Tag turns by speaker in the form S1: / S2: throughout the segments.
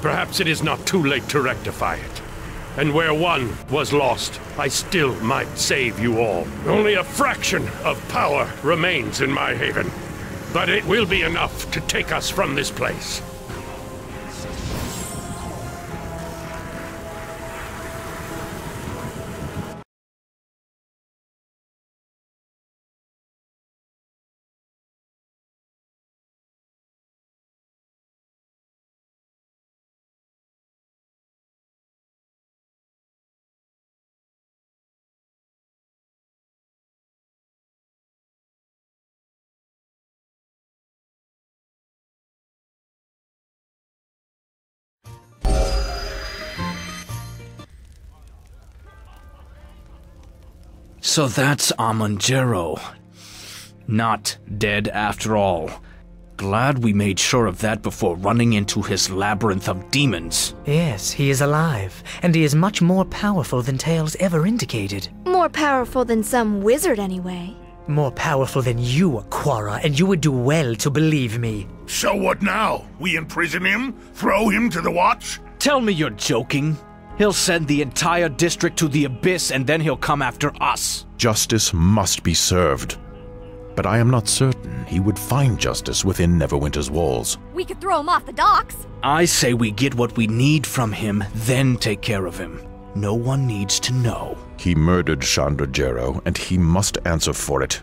S1: Perhaps it is not too late to rectify it. And where one was lost, I still might save you all. Only a fraction of power remains in my haven. But it will be enough to take us from this place.
S2: So that's Amanjero. Not dead after all. Glad we made sure of that before running into his labyrinth of demons.
S3: Yes, he is alive, and he is much more powerful than Tales ever indicated.
S4: More powerful than some wizard, anyway.
S3: More powerful than you, Aquara, and you would do well to believe me.
S5: So what now? We imprison him? Throw him to the watch?
S2: Tell me you're joking. He'll send the entire district to the abyss and then he'll come after us.
S6: Justice must be served. But I am not certain he would find justice within Neverwinter's walls.
S4: We could throw him off the docks.
S2: I say we get what we need from him, then take care of him. No one needs to know.
S6: He murdered Chandra Jero, and he must answer for it.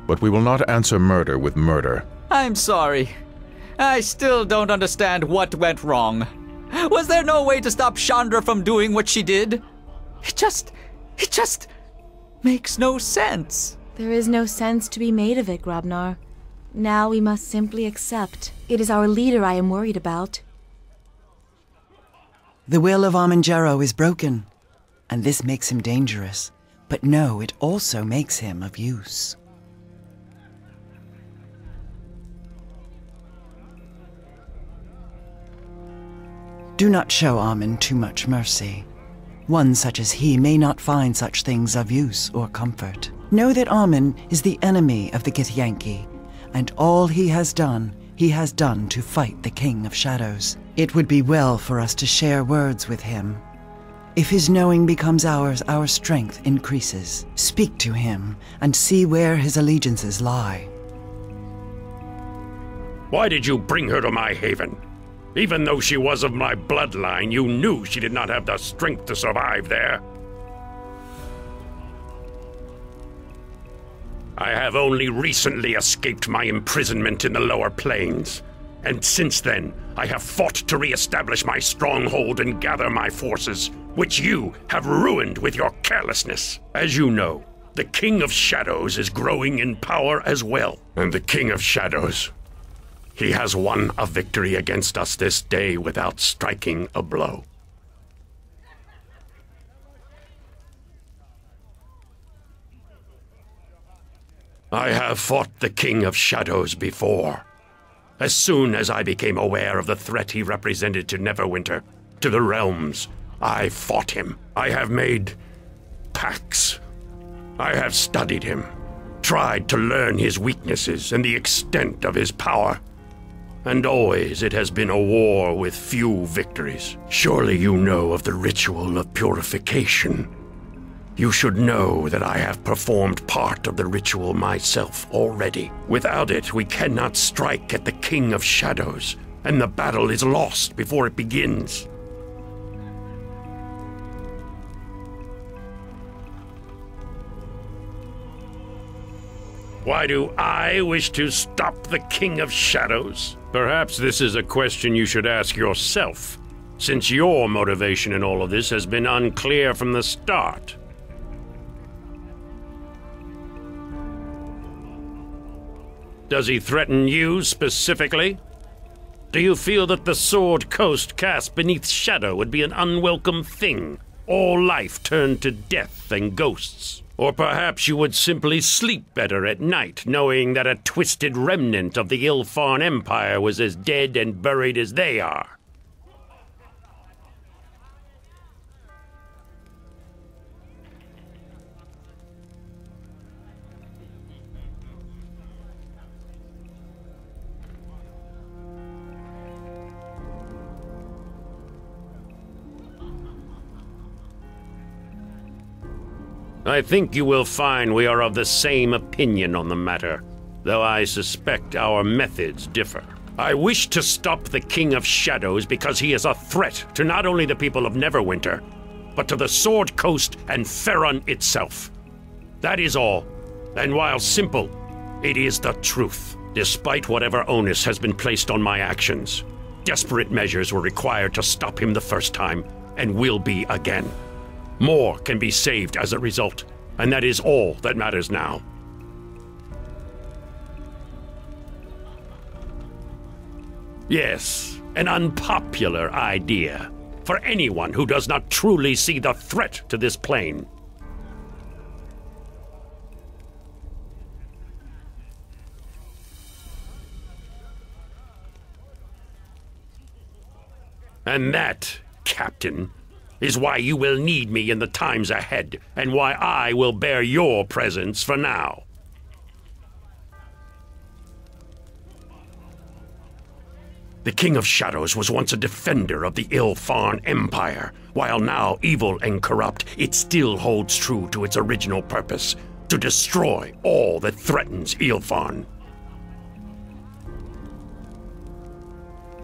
S6: But we will not answer murder with murder.
S7: I'm sorry. I still don't understand what went wrong. Was there no way to stop Chandra from doing what she did? It just makes no sense.
S8: There is no sense to be made of it, Grabnar. Now we must simply accept. It is our leader I am worried about.
S9: The will of Amanjero is broken, and this makes him dangerous. But no, it also makes him of use. Do not show Amun too much mercy. One such as he may not find such things of use or comfort. Know that Amun is the enemy of the Githyanki, and all he has done to fight the King of Shadows. It would be well for us to share words with him. If his knowing becomes ours, our strength increases. Speak to him, and see where his allegiances lie.
S1: Why did you bring her to my haven? Even though she was of my bloodline, you knew she did not have the strength to survive there. I have only recently escaped my imprisonment in the lower planes, and since then I have fought to re-establish my stronghold and gather my forces, which you have ruined with your carelessness. As you know, the King of Shadows is growing in power as well, and the King of Shadows, he has won a victory against us this day without striking a blow. I have fought the King of Shadows before. As soon as I became aware of the threat he represented to Neverwinter, to the realms, I fought him. I have made pacts. I have studied him, tried to learn his weaknesses and the extent of his power. And always it has been a war with few victories. Surely you know of the ritual of purification. You should know that I have performed part of the ritual myself already. Without it, we cannot strike at the King of Shadows, and the battle is lost before it begins. Why do I wish to stop the King of Shadows? Perhaps this is a question you should ask yourself, since your motivation in all of this has been unclear from the start. Does he threaten you specifically? Do you feel that the Sword Coast cast beneath shadow would be an unwelcome thing? All life turned to death and ghosts? Or perhaps you would simply sleep better at night, knowing that a twisted remnant of the Ilfarn Empire was as dead and buried as they are? I think you will find we are of the same opinion on the matter, though I suspect our methods differ. I wish to stop the King of Shadows because he is a threat to not only the people of Neverwinter, but to the Sword Coast and Faerun itself. That is all, and while simple, it is the truth. Despite whatever onus has been placed on my actions, desperate measures were required to stop him the first time, and will be again. More can be saved as a result, and that is all that matters now. Yes, an unpopular idea for anyone who does not truly see the threat to this plane. And that, Captain, is why you will need me in the times ahead, and why I will bear your presence for now. The King of Shadows was once a defender of the Ilfarn Empire. While now evil and corrupt, it still holds true to its original purpose, to destroy all that threatens Ilfarn.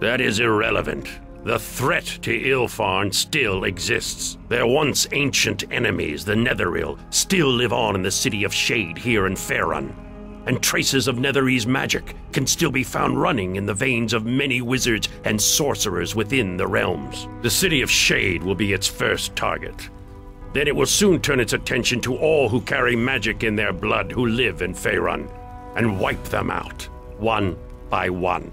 S1: That is irrelevant. The threat to Ilfarn still exists. Their once ancient enemies, the Netheril, still live on in the City of Shade here in Faerun, and traces of Netherese magic can still be found running in the veins of many wizards and sorcerers within the realms. The City of Shade will be its first target. Then it will soon turn its attention to all who carry magic in their blood who live in Faerun, and wipe them out, one by one.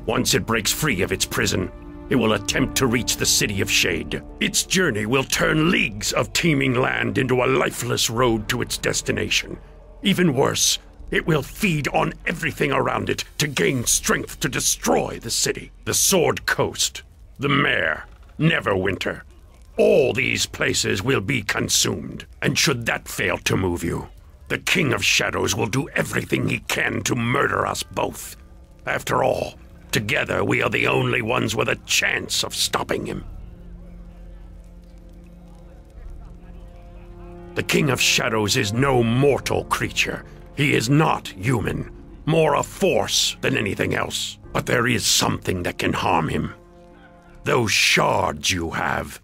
S1: Once it breaks free of its prison, it will attempt to reach the City of Shade. Its journey will turn leagues of teeming land into a lifeless road to its destination. Even worse, it will feed on everything around it to gain strength to destroy the city. The Sword Coast, the Mare, Neverwinter. All these places will be consumed. And should that fail to move you, the King of Shadows will do everything he can to murder us both. After all, together, we are the only ones with a chance of stopping him. The King of Shadows is no mortal creature. He is not human, more a force than anything else. But there is something that can harm him. Those shards you have,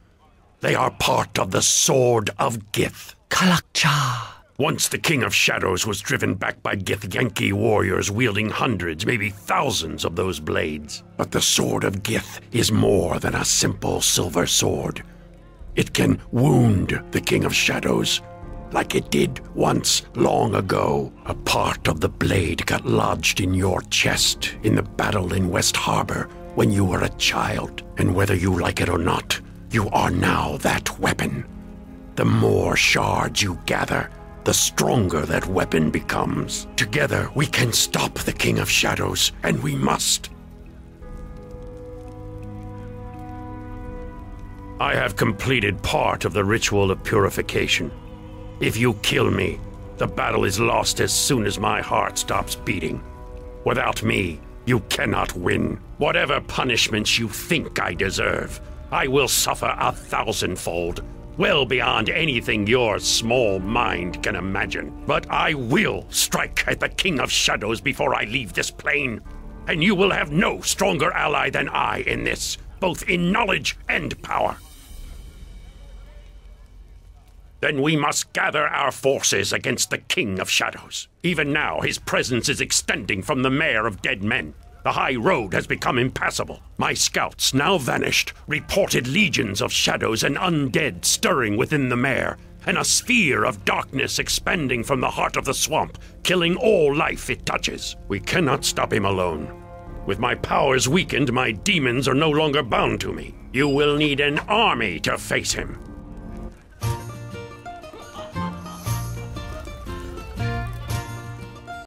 S1: they are part of the Sword of Gith.
S3: Kalakcha.
S1: Once the King of Shadows was driven back by Githyanki warriors wielding hundreds, maybe thousands of those blades. But the Sword of Gith is more than a simple silver sword. It can wound the King of Shadows, like it did once long ago. A part of the blade got lodged in your chest in the battle in West Harbor when you were a child. And whether you like it or not, you are now that weapon. The more shards you gather, the stronger that weapon becomes. Together, we can stop the King of Shadows, and we must. I have completed part of the ritual of purification. If you kill me, the battle is lost as soon as my heart stops beating. Without me, you cannot win. Whatever punishments you think I deserve, I will suffer 1,000-fold. Well beyond anything your small mind can imagine. But I will strike at the King of Shadows before I leave this plane. And you will have no stronger ally than I in this, both in knowledge and power. Then we must gather our forces against the King of Shadows. Even now, his presence is extending from the Mare of Dead Men. The high road has become impassable. My scouts, now vanished, reported legions of shadows and undead stirring within the Mare, and a sphere of darkness expanding from the heart of the swamp, killing all life it touches. We cannot stop him alone. With my powers weakened, my demons are no longer bound to me. You will need an army to face him.